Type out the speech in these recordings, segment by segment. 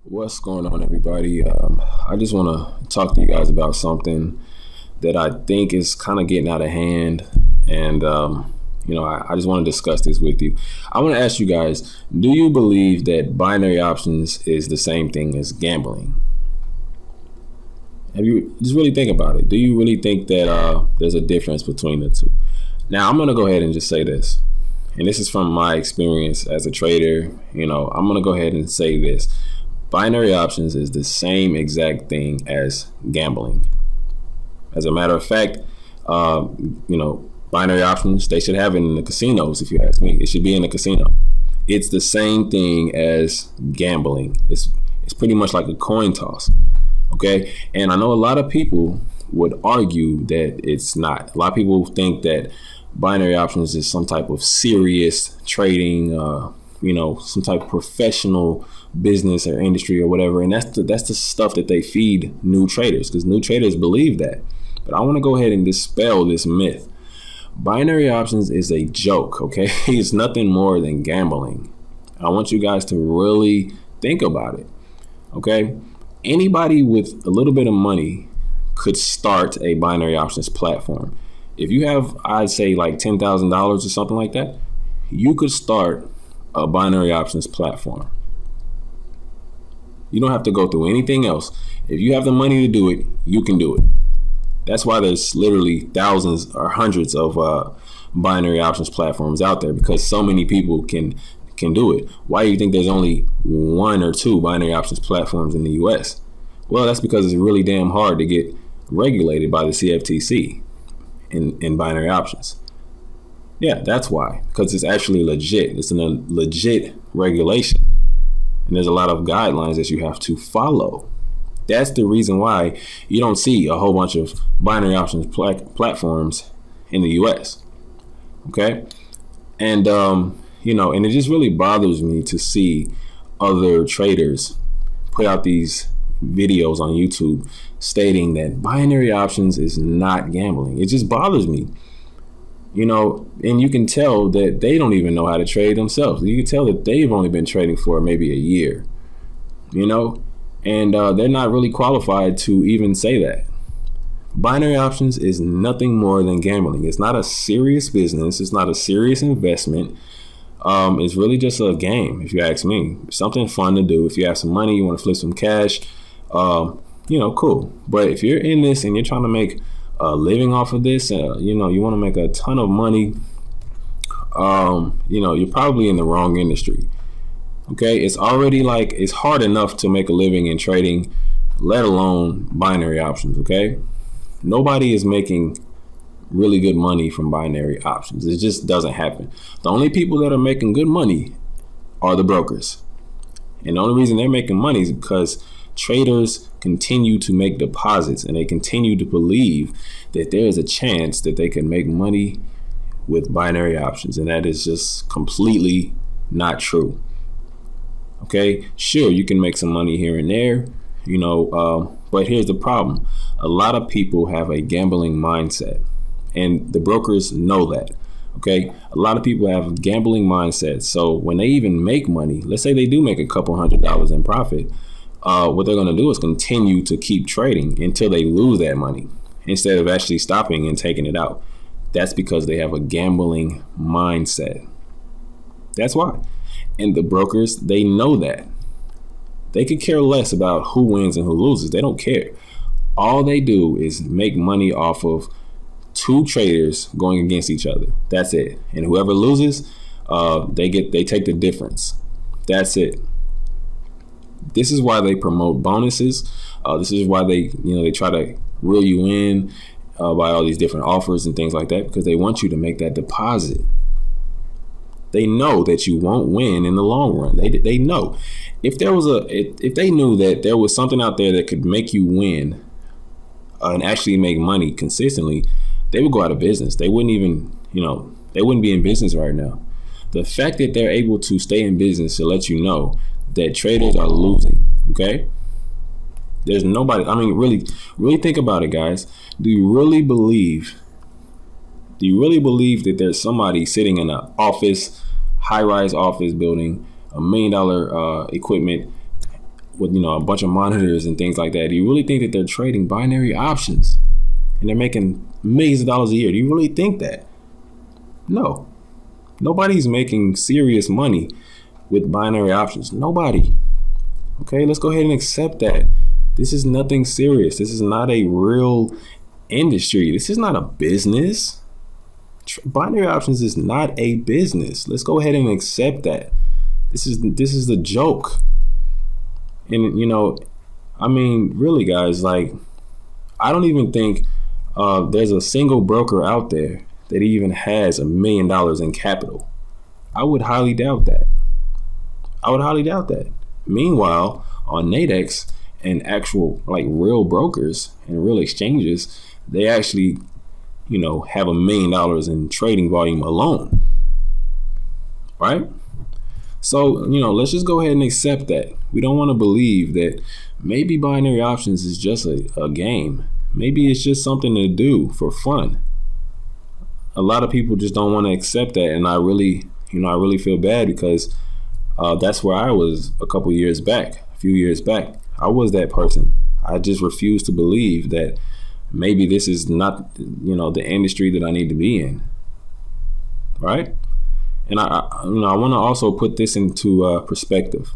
What's going on, everybody? I just want to talk to you guys about something that I think is kind of getting out of hand. And, I just want to discuss this with you. I want to ask you guys, do you believe that binary options is the same thing as gambling? Have you just really think about it? Do you really think that there's a difference between the two? Now, I'm going to go ahead and just say this. And this is from my experience as a trader. I'm going to go ahead and say this. Binary options is the same exact thing as gambling. As a matter of fact, binary options, they should have it in the casinos, if you ask me. It should be in the casino. It's the same thing as gambling. It's pretty much like a coin toss. Okay. And I know a lot of people would argue that it's not. A lot of people think that binary options is some type of serious trading, some type of professional business or industry or whatever. And that's the stuff that they feed new traders, because new traders believe that. But I want to go ahead and dispel this myth. Binary options is a joke, okay? It's nothing more than gambling. I want you guys to really think about it, okay? Anybody with a little bit of money could start a binary options platform. If you have, I'd say like $10,000 or something like that, you could start a binary options platform. You don't have to go through anything else. If you have the money to do it, you can do it. That's why there's literally thousands or hundreds of binary options platforms out there, because so many people can do it. Why do you think there's only one or two binary options platforms in the US? Well, that's because it's really damn hard to get regulated by the CFTC in binary options. Yeah, that's why, because it's actually legit. It's a legit regulation. And there's a lot of guidelines that you have to follow. That's the reason why you don't see a whole bunch of binary options platforms in the US. Okay. And, and it just really bothers me to see other traders put out these videos on YouTube stating that binary options is not gambling. It just bothers me. And you can tell that they don't even know how to trade themselves. You can tell that they've only been trading for maybe a year, and they're not really qualified to even say that. Binary options is nothing more than gambling. It's not a serious business. It's not a serious investment. It's really just a game, if you ask me. Something fun to do. If you have some money, you want to flip some cash, cool. But if you're in this and you're trying to make living off of this, you want to make a ton of money, you're probably in the wrong industry. Okay, it's already it's hard enough to make a living in trading, let alone binary options. Okay, nobody is making really good money from binary options. It just doesn't happen. The only people that are making good money are the brokers, and the only reason they're making money is because traders continue to make deposits, and they continue to believe that there is a chance that they can make money with binary options, and that is just completely not true. Okay, sure, you can make some money here and there, but here's the problem. A lot of people have a gambling mindset, and the brokers know that. Okay, a lot of people have a gambling mindset, so when they even make money, let's say they do make a couple $100 in profit, what they're going to do is continue to keep trading until they lose that money, instead of actually stopping and taking it out. That's because they have a gambling mindset. That's why. And the brokers, they know that. They could care less about who wins and who loses. They don't care. All they do is make money off of two traders going against each other. That's it. And whoever loses, they take the difference. That's it. This is why they promote bonuses. This is why they try to reel you in by all these different offers and things like that, because they want you to make that deposit. They know that you won't win in the long run. They know if they knew that there was something out there that could make you win and actually make money consistently, they would go out of business. They wouldn't even, they wouldn't be in business right now. The fact that they're able to stay in business to let you know that traders are losing. Okay, there's nobody. I mean, really think about it, guys. Do you really believe that there's somebody sitting in an office, high-rise office building, $1 million equipment, with a bunch of monitors and things like that, do you really think that they're trading binary options and they're making millions of dollars a year? Do you really think that? No. Nobody's making serious money with binary options. Nobody. Okay, let's go ahead and accept that. This is nothing serious. This is not a real industry. This is not a business. Binary options is not a business. Let's go ahead and accept that. This is the joke. And really, guys, like, I don't even think there's a single broker out there that even has $1 million in capital. I would highly doubt that. Meanwhile, on Nadex and actual like real brokers and real exchanges, they actually, have $1 million in trading volume alone. Right? So, let's just go ahead and accept that. We don't want to believe that maybe binary options is just a game. Maybe it's just something to do for fun. A lot of people just don't want to accept that. And I really feel bad because that's where I was a few years back. I was that person. I just refused to believe that maybe this is not, the industry that I need to be in. Right? And I want to also put this into perspective.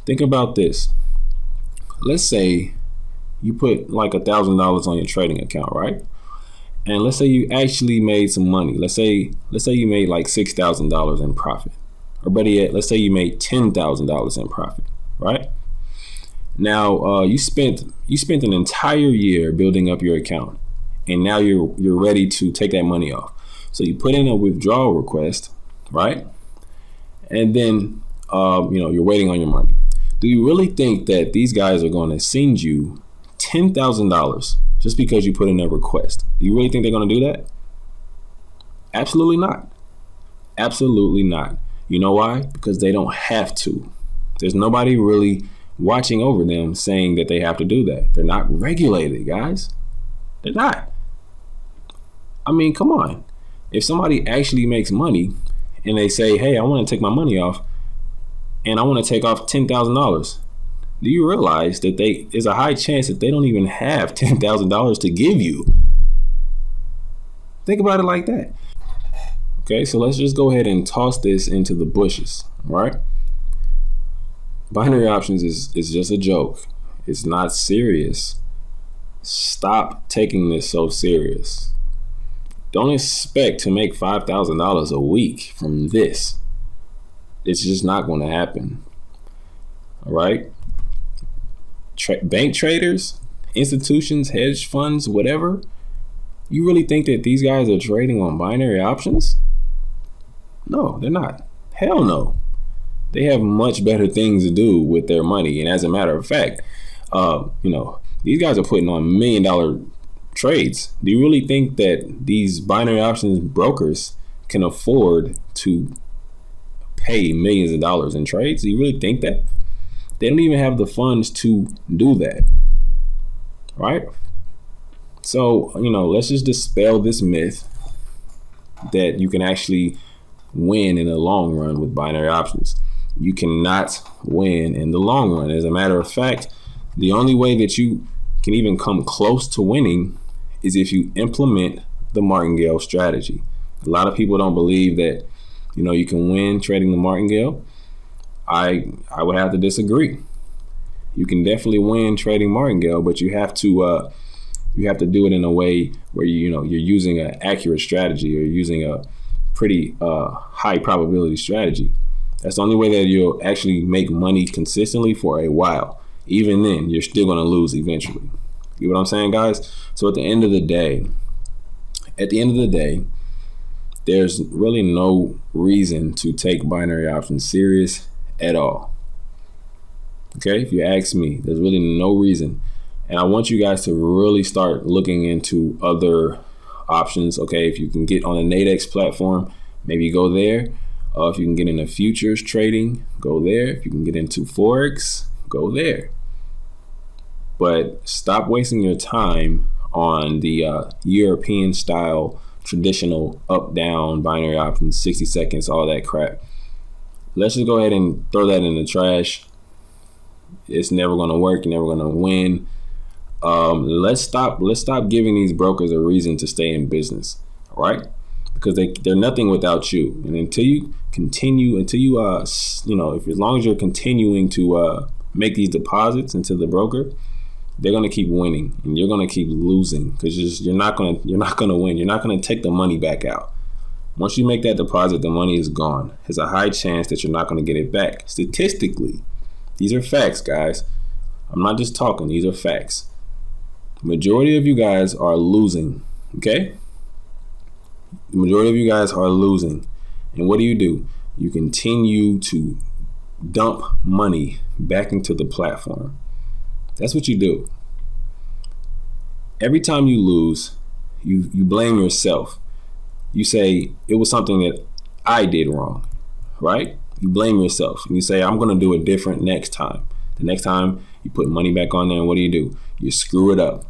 Think about this. Let's say you put like $1,000 on your trading account, right? And let's say you actually made some money. Let's say you made like $6,000 in profit, or better yet, let's say you made $10,000 in profit, right? Now you spent an entire year building up your account, and now you're ready to take that money off. So you put in a withdrawal request, right? And then you're waiting on your money. Do you really think that these guys are going to send you $10,000 just because you put in a request? Do you really think they're going to do that? Absolutely not. Absolutely not. You know why? Because they don't have to. There's nobody really watching over them saying that they have to do that. They're not regulated, guys. They're not. I mean, come on. If somebody actually makes money and they say, hey, I want to take my money off and I want to take off $10,000, do you realize that there's a high chance that they don't even have $10,000 to give you? Think about it like that. Okay, so let's just go ahead and toss this into the bushes, right? Binary options is just a joke. It's not serious. Stop taking this so serious. Don't expect to make $5,000 a week from this. It's just not going to happen. All right? Bank traders, institutions, hedge funds, whatever. You really think that these guys are trading on binary options? No, they're not. Hell no. They have much better things to do with their money. And as a matter of fact, these guys are putting on $1 million trades. Do you really think that these binary options brokers can afford to pay millions of dollars in trades? Do you really think that? They don't even have the funds to do that, right? So, let's just dispel this myth that you can actually win in the long run with binary options. You cannot win in the long run. As a matter of fact, the only way that you can even come close to winning is if you implement the martingale strategy. A lot of people don't believe that, you can win trading the martingale. I would have to disagree. You can definitely win trading martingale, but you have to do it in a way where you're using an accurate strategy or using a pretty high probability strategy. That's the only way that you'll actually make money consistently for a while. Even then, you're still going to lose eventually. You know what I'm saying, guys? So at the end of the day, there's really no reason to take binary options serious at all. Okay, if you ask me, there's really no reason. And I want you guys to really start looking into other options. Okay, if you can get on a Nadex platform, maybe go there. If you can get into futures trading, go there. If you can get into forex, go there. But stop wasting your time on the European style traditional up down binary options, 60 seconds, all that crap. Let's just go ahead and throw that in the trash. It's never going to work. You're never going to win. Let's stop giving these brokers a reason to stay in business. All right. Because they're nothing without you. And until you continue, if as long as you're continuing to make these deposits into the broker, they're going to keep winning and you're going to keep losing because you're not going to win. You're not going to take the money back out. Once you make that deposit, the money is gone. There's a high chance that you're not going to get it back. Statistically, these are facts, guys. I'm not just talking. These are facts. Majority of you guys are losing. Okay? The majority of you guys are losing. And what do? You continue to dump money back into the platform. That's what you do. Every time you lose, you blame yourself. You say, it was something that I did wrong, right? You blame yourself and you say, I'm going to do it different next time. The next time you put money back on there, and what do? You screw it up.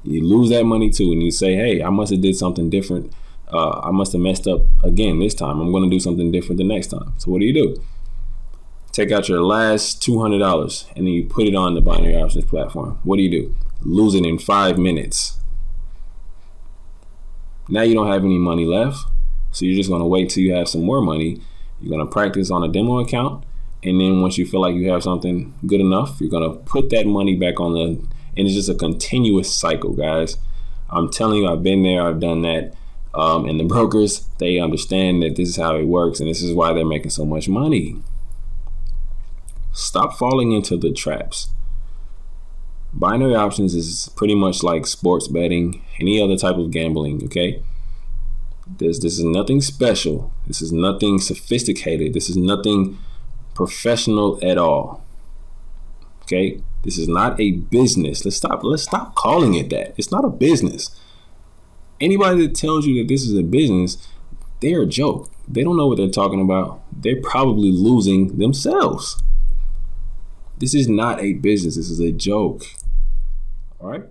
You lose that money too, and you say, hey, I must have did something different. I must have messed up again this time. I'm going to do something different the next time. So what do? Take out your last $200 and then you put it on the binary options platform. What do? Lose it in 5 minutes. Now you don't have any money left. So you're just going to wait till you have some more money. You're going to practice on a demo account. And then once you feel like you have something good enough, you're going to put that money back on and it's just a continuous cycle, guys. I'm telling you, I've been there. I've done that. And the brokers, they understand that this is how it works. And this is why they're making so much money. Stop falling into the traps. Binary options is pretty much like sports betting, any other type of gambling, okay? This is nothing special. This is nothing sophisticated. This is nothing professional at all. Okay? This is not a business. Let's stop calling it that. It's not a business. Anybody that tells you that this is a business, they're a joke. They don't know what they're talking about. They're probably losing themselves. This is not a business. This is a joke. All right?